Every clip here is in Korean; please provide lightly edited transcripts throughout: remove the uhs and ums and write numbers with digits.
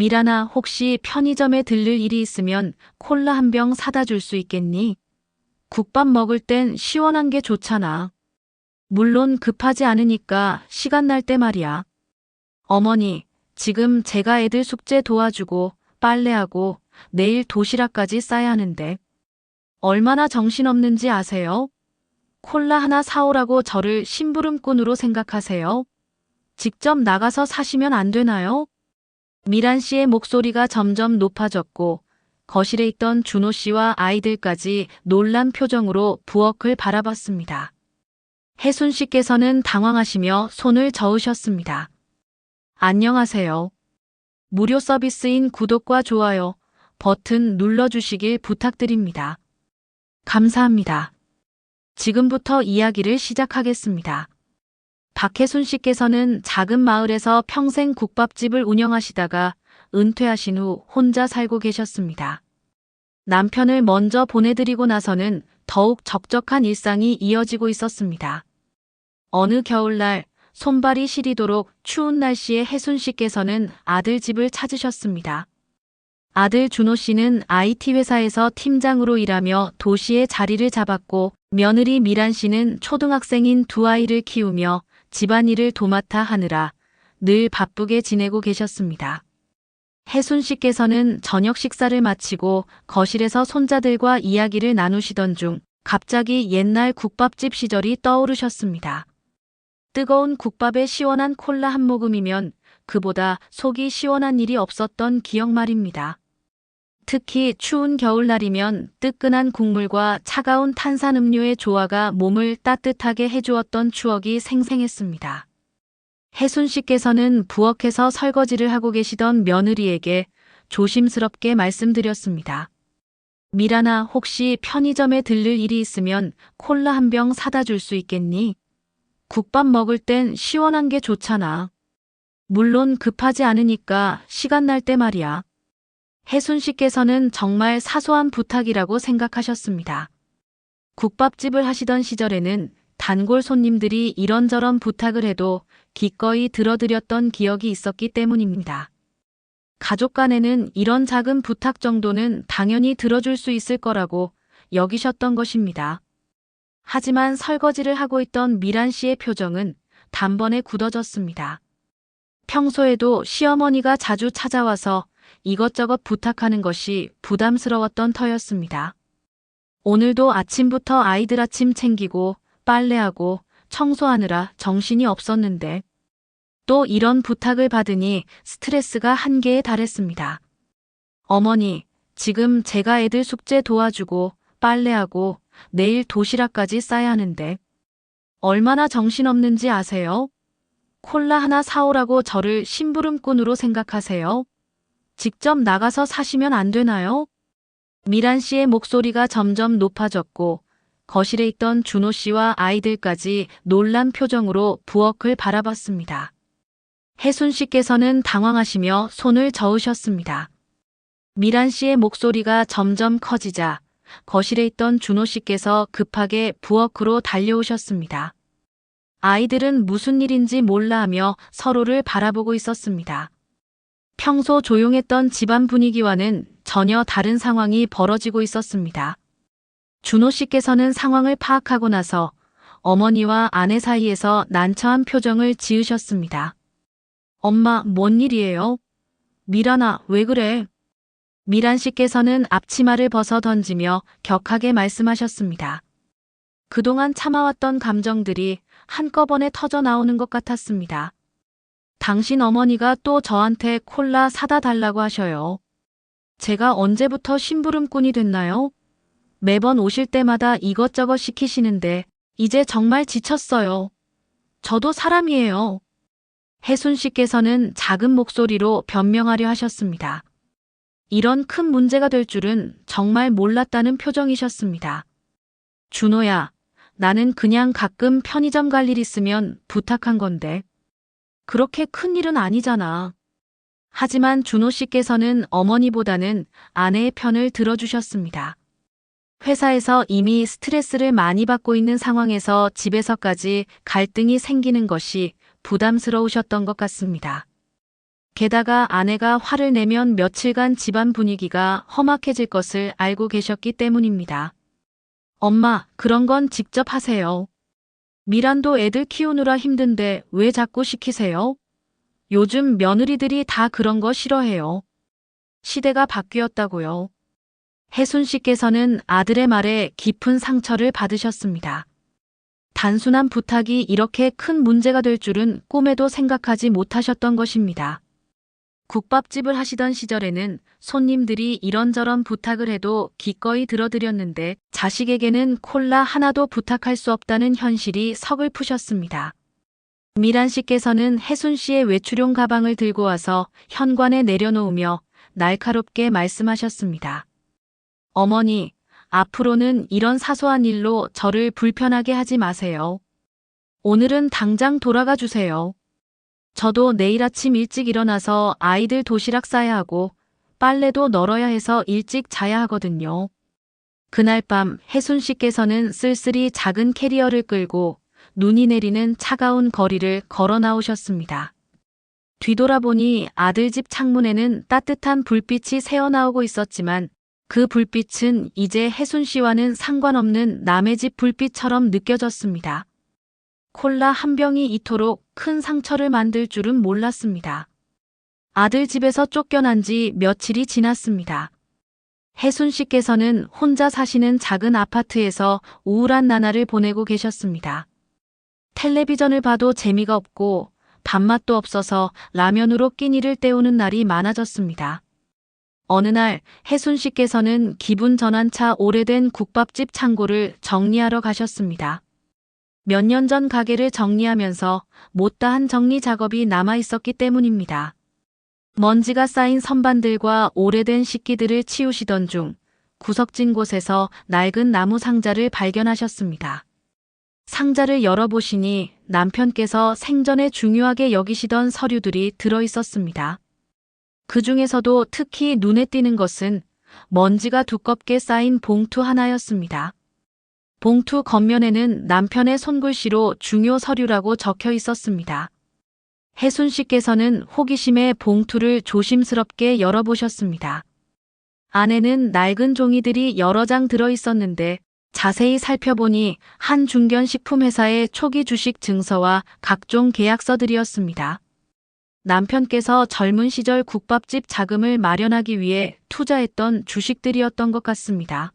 미란아, 혹시 편의점에 들를 일이 있으면 콜라 한 병 사다 줄 수 있겠니? 국밥 먹을 땐 시원한 게 좋잖아. 물론 급하지 않으니까 시간 날 때 말이야. 어머니, 지금 제가 애들 숙제 도와주고 빨래하고 내일 도시락까지 싸야 하는데 얼마나 정신없는지 아세요? 콜라 하나 사오라고 저를 심부름꾼으로 생각하세요? 직접 나가서 사시면 안 되나요? 미란 씨의 목소리가 점점 높아졌고 거실에 있던 준호 씨와 아이들까지 놀란 표정으로 부엌을 바라봤습니다. 혜순 씨께서는 당황하시며 손을 저으셨습니다. 안녕하세요. 무료 서비스인 구독과 좋아요 버튼 눌러주시길 부탁드립니다. 감사합니다. 지금부터 이야기를 시작하겠습니다. 박혜순 씨께서는 작은 마을에서 평생 국밥집을 운영하시다가 은퇴하신 후 혼자 살고 계셨습니다. 남편을 먼저 보내드리고 나서는 더욱 적적한 일상이 이어지고 있었습니다. 어느 겨울날 손발이 시리도록 추운 날씨에 혜순 씨께서는 아들 집을 찾으셨습니다. 아들 준호 씨는 IT 회사에서 팀장으로 일하며 도시에 자리를 잡았고 며느리 미란 씨는 초등학생인 두 아이를 키우며 집안일을 도맡아 하느라 늘 바쁘게 지내고 계셨습니다. 혜순 씨께서는 저녁 식사를 마치고 거실에서 손자들과 이야기를 나누시던 중 갑자기 옛날 국밥집 시절이 떠오르셨습니다. 뜨거운 국밥에 시원한 콜라 한 모금이면 그보다 속이 시원한 일이 없었던 기억 말입니다. 특히 추운 겨울날이면 뜨끈한 국물과 차가운 탄산음료의 조화가 몸을 따뜻하게 해주었던 추억이 생생했습니다. 혜순 씨께서는 부엌에서 설거지를 하고 계시던 며느리에게 조심스럽게 말씀드렸습니다. 미란아, 혹시 편의점에 들를 일이 있으면 콜라 한 병 사다 줄 수 있겠니? 국밥 먹을 땐 시원한 게 좋잖아. 물론 급하지 않으니까 시간 날 때 말이야. 혜순 씨께서는 정말 사소한 부탁이라고 생각하셨습니다. 국밥집을 하시던 시절에는 단골 손님들이 이런저런 부탁을 해도 기꺼이 들어드렸던 기억이 있었기 때문입니다. 가족 간에는 이런 작은 부탁 정도는 당연히 들어줄 수 있을 거라고 여기셨던 것입니다. 하지만 설거지를 하고 있던 미란 씨의 표정은 단번에 굳어졌습니다. 평소에도 시어머니가 자주 찾아와서 이것저것 부탁하는 것이 부담스러웠던 터였습니다. 오늘도 아침부터 아이들 아침 챙기고 빨래하고 청소하느라 정신이 없었는데 또 이런 부탁을 받으니 스트레스가 한계에 달했습니다. 어머니, 지금 제가 애들 숙제 도와주고 빨래하고 내일 도시락까지 싸야 하는데 얼마나 정신없는지 아세요? 콜라 하나 사오라고 저를 심부름꾼으로 생각하세요? 직접 나가서 사시면 안 되나요? 미란 씨의 목소리가 점점 높아졌고 거실에 있던 준호 씨와 아이들까지 놀란 표정으로 부엌을 바라봤습니다. 혜순 씨께서는 당황하시며 손을 저으셨습니다. 미란 씨의 목소리가 점점 커지자 거실에 있던 준호 씨께서 급하게 부엌으로 달려오셨습니다. 아이들은 무슨 일인지 몰라 하며 서로를 바라보고 있었습니다. 평소 조용했던 집안 분위기와는 전혀 다른 상황이 벌어지고 있었습니다. 준호 씨께서는 상황을 파악하고 나서 어머니와 아내 사이에서 난처한 표정을 지으셨습니다. 엄마, 뭔 일이에요? 미란아, 왜 그래? 미란 씨께서는 앞치마를 벗어 던지며 격하게 말씀하셨습니다. 그동안 참아왔던 감정들이 한꺼번에 터져 나오는 것 같았습니다. 당신 어머니가 또 저한테 콜라 사다 달라고 하셔요. 제가 언제부터 심부름꾼이 됐나요? 매번 오실 때마다 이것저것 시키시는데 이제 정말 지쳤어요. 저도 사람이에요. 혜순 씨께서는 작은 목소리로 변명하려 하셨습니다. 이런 큰 문제가 될 줄은 정말 몰랐다는 표정이셨습니다. 준호야, 나는 그냥 가끔 편의점 갈 일 있으면 부탁한 건데. 그렇게 큰 일은 아니잖아. 하지만 준호 씨께서는 어머니보다는 아내의 편을 들어주셨습니다. 회사에서 이미 스트레스를 많이 받고 있는 상황에서 집에서까지 갈등이 생기는 것이 부담스러우셨던 것 같습니다. 게다가 아내가 화를 내면 며칠간 집안 분위기가 험악해질 것을 알고 계셨기 때문입니다. 엄마, 그런 건 직접 하세요. 미란도 애들 키우느라 힘든데 왜 자꾸 시키세요? 요즘 며느리들이 다 그런 거 싫어해요. 시대가 바뀌었다고요. 혜순 씨께서는 아들의 말에 깊은 상처를 받으셨습니다. 단순한 부탁이 이렇게 큰 문제가 될 줄은 꿈에도 생각하지 못하셨던 것입니다. 국밥집을 하시던 시절에는 손님들이 이런저런 부탁을 해도 기꺼이 들어드렸는데 자식에게는 콜라 하나도 부탁할 수 없다는 현실이 서글프셨습니다. 미란 씨께서는 혜순 씨의 외출용 가방을 들고 와서 현관에 내려놓으며 날카롭게 말씀하셨습니다. 어머니, 앞으로는 이런 사소한 일로 저를 불편하게 하지 마세요. 오늘은 당장 돌아가 주세요. 저도 내일 아침 일찍 일어나서 아이들 도시락 싸야 하고 빨래도 널어야 해서 일찍 자야 하거든요. 그날 밤 혜순 씨께서는 쓸쓸히 작은 캐리어를 끌고 눈이 내리는 차가운 거리를 걸어 나오셨습니다. 뒤돌아보니 아들 집 창문에는 따뜻한 불빛이 새어나오고 있었지만 그 불빛은 이제 혜순 씨와는 상관없는 남의 집 불빛처럼 느껴졌습니다. 콜라 한 병이 이토록 큰 상처를 만들 줄은 몰랐습니다. 아들 집에서 쫓겨난 지 며칠이 지났습니다. 혜순 씨께서는 혼자 사시는 작은 아파트에서 우울한 나날을 보내고 계셨습니다. 텔레비전을 봐도 재미가 없고 밥맛도 없어서 라면으로 끼니를 때우는 날이 많아졌습니다. 어느 날 혜순 씨께서는 기분 전환차 오래된 국밥집 창고를 정리하러 가셨습니다. 몇 년 전 가게를 정리하면서 못다한 정리 작업이 남아 있었기 때문입니다. 먼지가 쌓인 선반들과 오래된 식기들을 치우시던 중 구석진 곳에서 낡은 나무 상자를 발견하셨습니다. 상자를 열어보시니 남편께서 생전에 중요하게 여기시던 서류들이 들어 있었습니다. 그 중에서도 특히 눈에 띄는 것은 먼지가 두껍게 쌓인 봉투 하나였습니다. 봉투 겉면에는 남편의 손글씨로 중요 서류라고 적혀 있었습니다. 혜순 씨께서는 호기심에 봉투를 조심스럽게 열어보셨습니다. 안에는 낡은 종이들이 여러 장 들어 있었는데 자세히 살펴보니 한 중견식품회사의 초기 주식 증서와 각종 계약서들이었습니다. 남편께서 젊은 시절 국밥집 자금을 마련하기 위해 투자했던 주식들이었던 것 같습니다.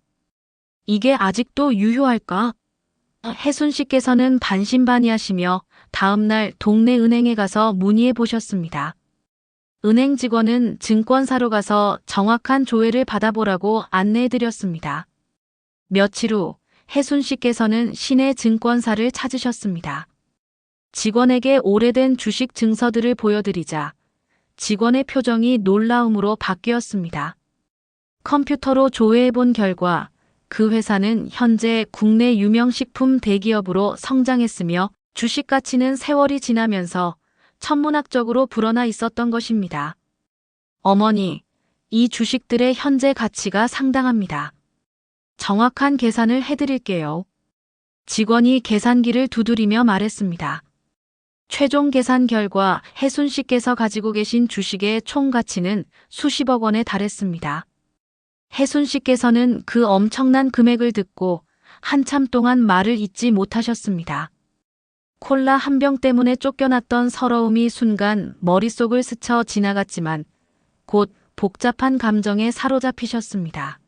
이게 아직도 유효할까? 혜순 씨께서는 반신반의하시며 다음날 동네 은행에 가서 문의해 보셨습니다. 은행 직원은 증권사로 가서 정확한 조회를 받아보라고 안내해 드렸습니다. 며칠 후 혜순 씨께서는 시내 증권사를 찾으셨습니다. 직원에게 오래된 주식 증서들을 보여드리자 직원의 표정이 놀라움으로 바뀌었습니다. 컴퓨터로 조회해 본 결과 그 회사는 현재 국내 유명 식품 대기업으로 성장했으며 주식 가치는 세월이 지나면서 천문학적으로 불어나 있었던 것입니다. 어머니, 이 주식들의 현재 가치가 상당합니다. 정확한 계산을 해드릴게요. 직원이 계산기를 두드리며 말했습니다. 최종 계산 결과 혜순 씨께서 가지고 계신 주식의 총 가치는 수십억 원에 달했습니다. 혜순 씨께서는 그 엄청난 금액을 듣고 한참 동안 말을 잇지 못하셨습니다. 콜라 한 병 때문에 쫓겨났던 서러움이 순간 머릿속을 스쳐 지나갔지만 곧 복잡한 감정에 사로잡히셨습니다.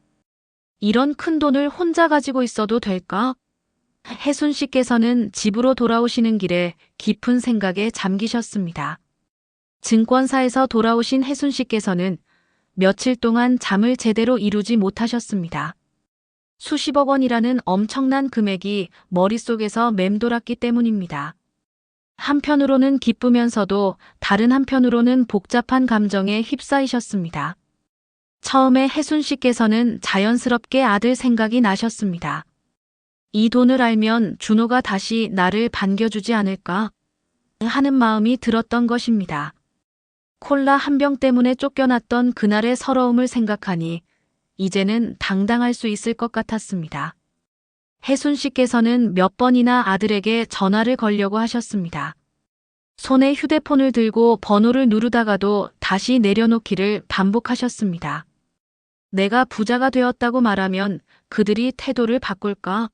이런 큰 돈을 혼자 가지고 있어도 될까? 혜순 씨께서는 집으로 돌아오시는 길에 깊은 생각에 잠기셨습니다. 증권사에서 돌아오신 혜순 씨께서는 며칠 동안 잠을 제대로 이루지 못하셨습니다. 수십억 원이라는 엄청난 금액이 머릿속에서 맴돌았기 때문입니다. 한편으로는 기쁘면서도 다른 한편으로는 복잡한 감정에 휩싸이셨습니다. 처음에 혜순 씨께서는 자연스럽게 아들 생각이 나셨습니다. 이 돈을 알면 준호가 다시 나를 반겨주지 않을까 하는 마음이 들었던 것입니다. 콜라 한 병 때문에 쫓겨났던 그날의 서러움을 생각하니 이제는 당당할 수 있을 것 같았습니다. 혜순 씨께서는 몇 번이나 아들에게 전화를 걸려고 하셨습니다. 손에 휴대폰을 들고 번호를 누르다가도 다시 내려놓기를 반복하셨습니다. 내가 부자가 되었다고 말하면 그들이 태도를 바꿀까?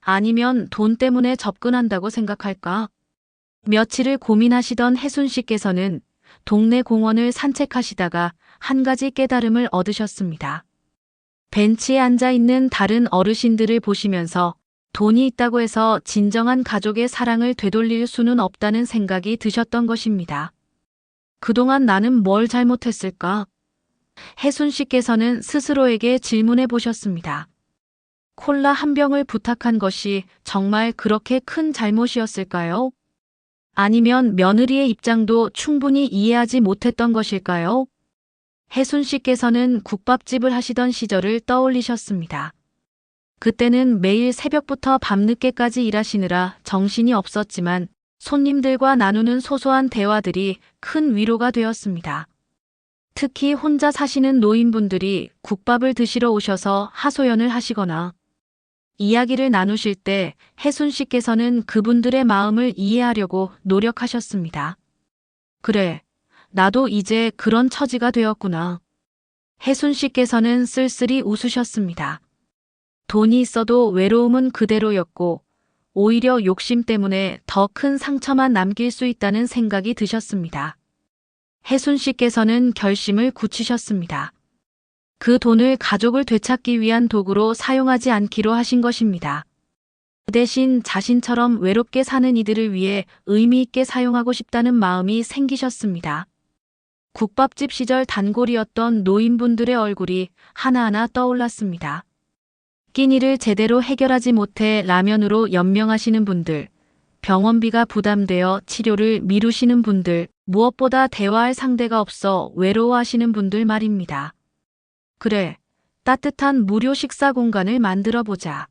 아니면 돈 때문에 접근한다고 생각할까? 며칠을 고민하시던 혜순 씨께서는 동네 공원을 산책하시다가 한 가지 깨달음을 얻으셨습니다. 벤치에 앉아 있는 다른 어르신들을 보시면서 돈이 있다고 해서 진정한 가족의 사랑을 되돌릴 수는 없다는 생각이 드셨던 것입니다. 그동안 나는 뭘 잘못했을까? 혜순 씨께서는 스스로에게 질문해 보셨습니다. 콜라 한 병을 부탁한 것이 정말 그렇게 큰 잘못이었을까요? 아니면 며느리의 입장도 충분히 이해하지 못했던 것일까요? 혜순 씨께서는 국밥집을 하시던 시절을 떠올리셨습니다. 그때는 매일 새벽부터 밤늦게까지 일하시느라 정신이 없었지만 손님들과 나누는 소소한 대화들이 큰 위로가 되었습니다. 특히 혼자 사시는 노인분들이 국밥을 드시러 오셔서 하소연을 하시거나 이야기를 나누실 때 혜순 씨께서는 그분들의 마음을 이해하려고 노력하셨습니다. 그래, 나도 이제 그런 처지가 되었구나. 혜순 씨께서는 쓸쓸히 웃으셨습니다. 돈이 있어도 외로움은 그대로였고 오히려 욕심 때문에 더 큰 상처만 남길 수 있다는 생각이 드셨습니다. 혜순 씨께서는 결심을 굳히셨습니다. 그 돈을 가족을 되찾기 위한 도구로 사용하지 않기로 하신 것입니다. 그 대신 자신처럼 외롭게 사는 이들을 위해 의미 있게 사용하고 싶다는 마음이 생기셨습니다. 국밥집 시절 단골이었던 노인분들의 얼굴이 하나하나 떠올랐습니다. 끼니를 제대로 해결하지 못해 라면으로 연명하시는 분들, 병원비가 부담되어 치료를 미루시는 분들, 무엇보다 대화할 상대가 없어 외로워하시는 분들 말입니다. 그래, 따뜻한 무료 식사 공간을 만들어 보자.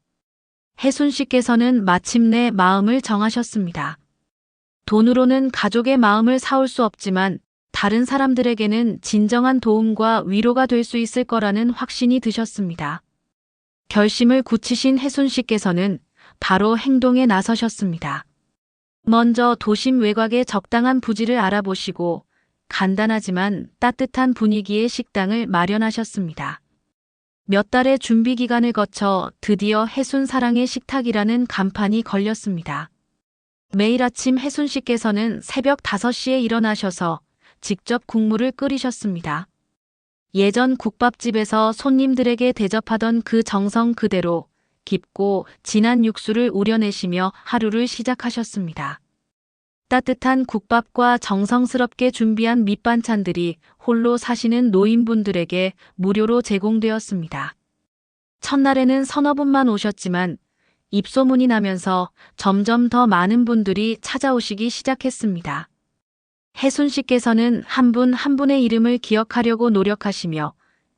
혜순 씨께서는 마침내 마음을 정하셨습니다. 돈으로는 가족의 마음을 사올 수 없지만 다른 사람들에게는 진정한 도움과 위로가 될 수 있을 거라는 확신이 드셨습니다. 결심을 굳히신 혜순 씨께서는 바로 행동에 나서셨습니다. 먼저 도심 외곽의 적당한 부지를 알아보시고 간단하지만 따뜻한 분위기의 식당을 마련하셨습니다. 몇 달의 준비 기간을 거쳐 드디어 혜순 사랑의 식탁이라는 간판이 걸렸습니다. 매일 아침 혜순 씨께서는 새벽 5시에 일어나셔서 직접 국물을 끓이셨습니다. 예전 국밥집에서 손님들에게 대접하던 그 정성 그대로 깊고 진한 육수를 우려내시며 하루를 시작하셨습니다. 따뜻한 국밥과 정성스럽게 준비한 밑반찬들이 홀로 사시는 노인분들에게 무료로 제공되었습니다. 첫날에는 서너 분만 오셨지만 입소문이 나면서 점점 더 많은 분들이 찾아오시기 시작했습니다. 혜순 씨께서는 한 분 한 분의 이름을 기억하려고 노력하시며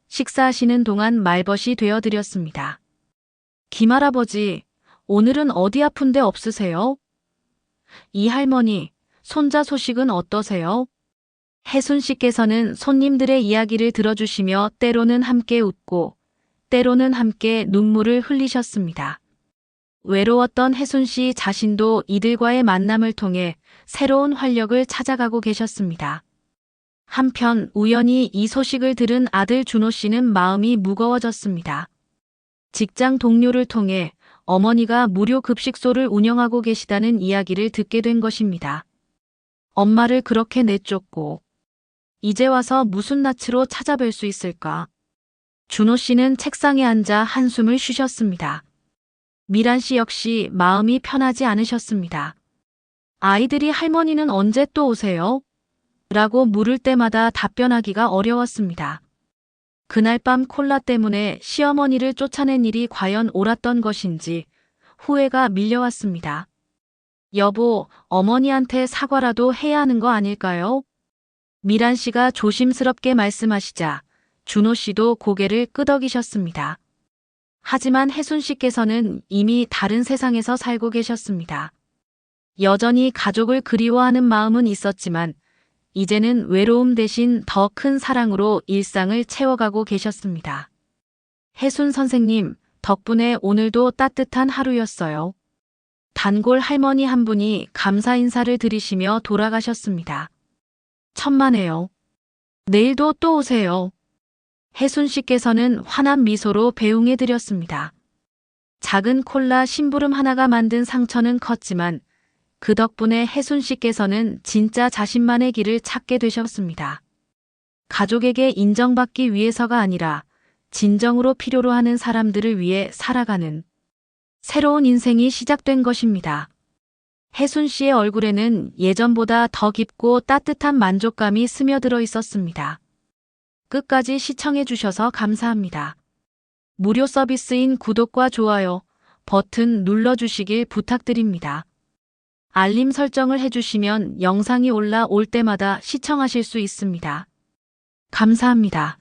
식사하시는 동안 말벗이 되어드렸습니다. 김할아버지, 오늘은 어디 아픈 데 없으세요? 이 할머니, 손자 소식은 어떠세요? 혜순 씨께서는 손님들의 이야기를 들어주시며 때로는 함께 웃고 때로는 함께 눈물을 흘리셨습니다. 외로웠던 혜순 씨 자신도 이들과의 만남을 통해 새로운 활력을 찾아가고 계셨습니다. 한편 우연히 이 소식을 들은 아들 준호 씨는 마음이 무거워졌습니다. 직장 동료를 통해 어머니가 무료 급식소를 운영하고 계시다는 이야기를 듣게 된 것입니다. 엄마를 그렇게 내쫓고 이제 와서 무슨 낯으로 찾아뵐 수 있을까? 준호 씨는 책상에 앉아 한숨을 쉬셨습니다. 미란 씨 역시 마음이 편하지 않으셨습니다. 아이들이 할머니는 언제 또 오세요? 라고 물을 때마다 답변하기가 어려웠습니다. 그날 밤 콜라 때문에 시어머니를 쫓아낸 일이 과연 옳았던 것인지 후회가 밀려왔습니다. 여보, 어머니한테 사과라도 해야 하는 거 아닐까요? 미란 씨가 조심스럽게 말씀하시자 준호 씨도 고개를 끄덕이셨습니다. 하지만 혜순 씨께서는 이미 다른 세상에서 살고 계셨습니다. 여전히 가족을 그리워하는 마음은 있었지만 이제는 외로움 대신 더 큰 사랑으로 일상을 채워가고 계셨습니다. 혜순 선생님, 덕분에 오늘도 따뜻한 하루였어요. 단골 할머니 한 분이 감사 인사를 드리시며 돌아가셨습니다. 천만에요. 내일도 또 오세요. 혜순 씨께서는 환한 미소로 배웅해 드렸습니다. 작은 콜라 심부름 하나가 만든 상처는 컸지만 그 덕분에 혜순 씨께서는 진짜 자신만의 길을 찾게 되셨습니다. 가족에게 인정받기 위해서가 아니라 진정으로 필요로 하는 사람들을 위해 살아가는 새로운 인생이 시작된 것입니다. 혜순 씨의 얼굴에는 예전보다 더 깊고 따뜻한 만족감이 스며들어 있었습니다. 끝까지 시청해 주셔서 감사합니다. 무료 서비스인 구독과 좋아요 버튼 눌러주시길 부탁드립니다. 알림 설정을 해주시면 영상이 올라올 때마다 시청하실 수 있습니다. 감사합니다.